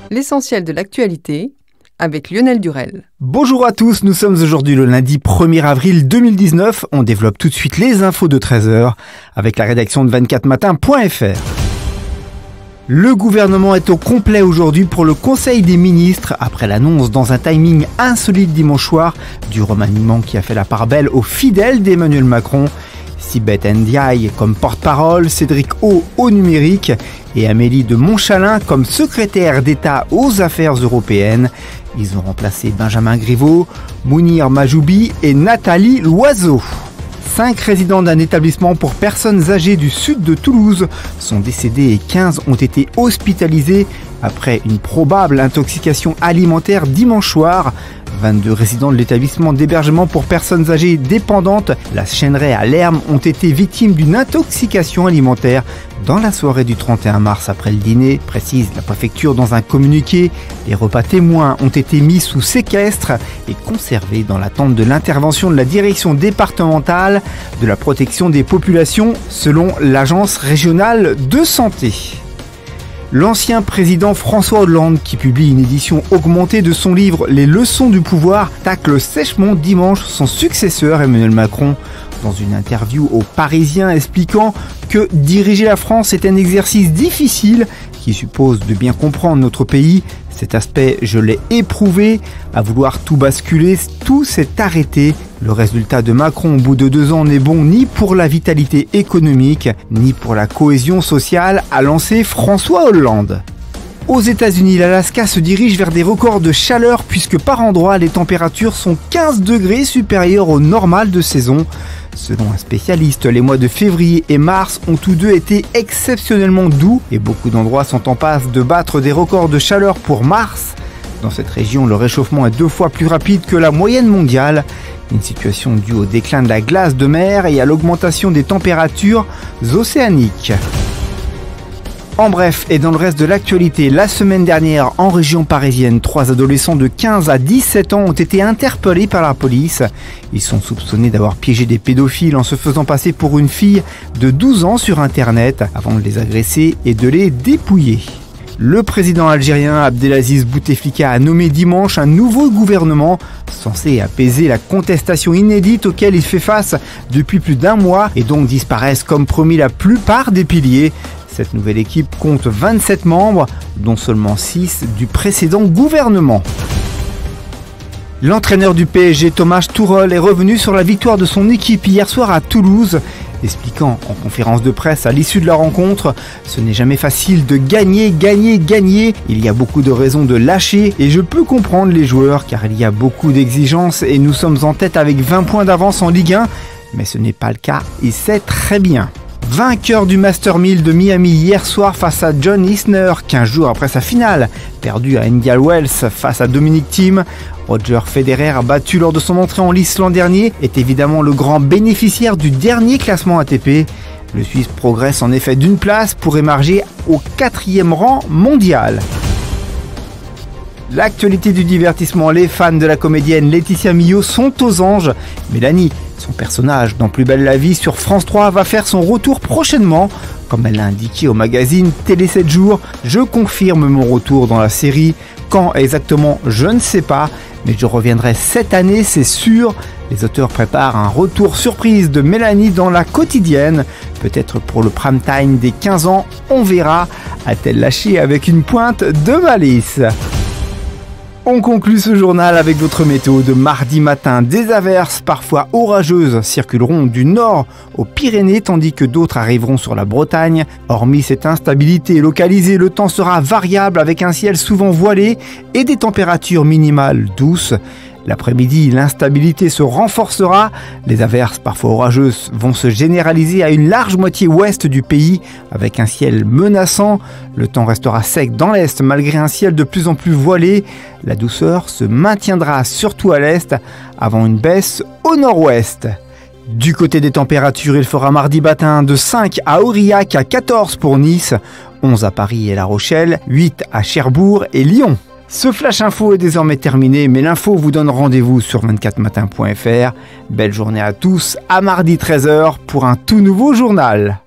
L'essentiel de l'actualité avec Lionel Durel. Bonjour à tous, nous sommes aujourd'hui le lundi 1er avril 2019. On développe tout de suite les infos de 13h avec la rédaction de 24matin.fr. Le gouvernement est au complet aujourd'hui pour le Conseil des ministres après l'annonce dans un timing insolite dimanche soir du remaniement qui a fait la part belle aux fidèles d'Emmanuel Macron. Sibeth Ndiaye comme porte-parole, Cédric O au numérique et Amélie de Montchalin comme secrétaire d'État aux affaires européennes. Ils ont remplacé Benjamin Griveaux, Mounir Majoubi et Nathalie Loiseau. 5 résidents d'un établissement pour personnes âgées du sud de Toulouse sont décédés et 15 ont été hospitalisés après une probable intoxication alimentaire dimanche soir. 22 résidents de l'établissement d'hébergement pour personnes âgées dépendantes, la Chêneraie à Lerme, ont été victimes d'une intoxication alimentaire dans la soirée du 31 mars après le dîner, précise la préfecture dans un communiqué. Les repas témoins ont été mis sous séquestre et conservés dans l'attente de l'intervention de la direction départementale de la protection des populations selon l'agence régionale de santé. L'ancien président François Hollande, qui publie une édition augmentée de son livre « Les leçons du pouvoir », tacle sèchement dimanche son successeur Emmanuel Macron dans une interview aux Parisiens expliquant que diriger la France est un exercice difficile qui suppose de bien comprendre notre pays. Cet aspect, je l'ai éprouvé. À vouloir tout basculer, tout s'est arrêté. Le résultat de Macron au bout de 2 ans n'est bon ni pour la vitalité économique, ni pour la cohésion sociale, a lancé François Hollande. Aux États-Unis, l'Alaska se dirige vers des records de chaleur puisque par endroits, les températures sont 15 degrés supérieures au normal de saison. Selon un spécialiste, les mois de février et mars ont tous deux été exceptionnellement doux et beaucoup d'endroits sont en passe de battre des records de chaleur pour mars. Dans cette région, le réchauffement est 2 fois plus rapide que la moyenne mondiale. Une situation due au déclin de la glace de mer et à l'augmentation des températures océaniques. En bref, et dans le reste de l'actualité, la semaine dernière, en région parisienne, 3 adolescents de 15 à 17 ans ont été interpellés par la police. Ils sont soupçonnés d'avoir piégé des pédophiles en se faisant passer pour une fille de 12 ans sur Internet avant de les agresser et de les dépouiller. Le président algérien Abdelaziz Bouteflika a nommé dimanche un nouveau gouvernement censé apaiser la contestation inédite auquel il fait face depuis plus d'1 mois et dont disparaissent comme promis la plupart des piliers. Cette nouvelle équipe compte 27 membres, dont seulement 6 du précédent gouvernement. L'entraîneur du PSG, Thomas Tuchel, est revenu sur la victoire de son équipe hier soir à Toulouse, expliquant en conférence de presse à l'issue de la rencontre « Ce n'est jamais facile de gagner. Il y a beaucoup de raisons de lâcher et je peux comprendre les joueurs car il y a beaucoup d'exigences et nous sommes en tête avec 20 points d'avance en Ligue 1, mais ce n'est pas le cas et c'est très bien. » Vainqueur du Master 1000 de Miami hier soir face à John Isner, 15 jours après sa finale, perdu à Indian Wells face à Dominic Thiem, Roger Federer, battu lors de son entrée en lice l'an dernier, est évidemment le grand bénéficiaire du dernier classement ATP. Le Suisse progresse en effet d'1 place pour émerger au 4e rang mondial. L'actualité du divertissement, les fans de la comédienne Laetitia Millau sont aux anges. Mélanie, son personnage dans Plus belle la vie sur France 3, va faire son retour prochainement. Comme elle l'a indiqué au magazine Télé 7 jours, je confirme mon retour dans la série. Quand exactement, je ne sais pas, mais je reviendrai cette année, c'est sûr. Les auteurs préparent un retour surprise de Mélanie dans la quotidienne. Peut-être pour le prime time des 15 ans, on verra. A-t-elle lâché avec une pointe de malice ? On conclut ce journal avec votre météo de mardi matin. Des averses parfois orageuses circuleront du nord aux Pyrénées tandis que d'autres arriveront sur la Bretagne. Hormis cette instabilité localisée, le temps sera variable avec un ciel souvent voilé et des températures minimales douces. L'après-midi, l'instabilité se renforcera. Les averses, parfois orageuses, vont se généraliser à une large moitié ouest du pays, avec un ciel menaçant. Le temps restera sec dans l'est, malgré un ciel de plus en plus voilé. La douceur se maintiendra surtout à l'est, avant une baisse au nord-ouest. Du côté des températures, il fera mardi matin de 5 à Aurillac à 14 pour Nice, 11 à Paris et La Rochelle, 8 à Cherbourg et Lyon. Ce Flash Info est désormais terminé, mais l'info vous donne rendez-vous sur 24matin.fr. Belle journée à tous, à mardi 13h pour un tout nouveau journal.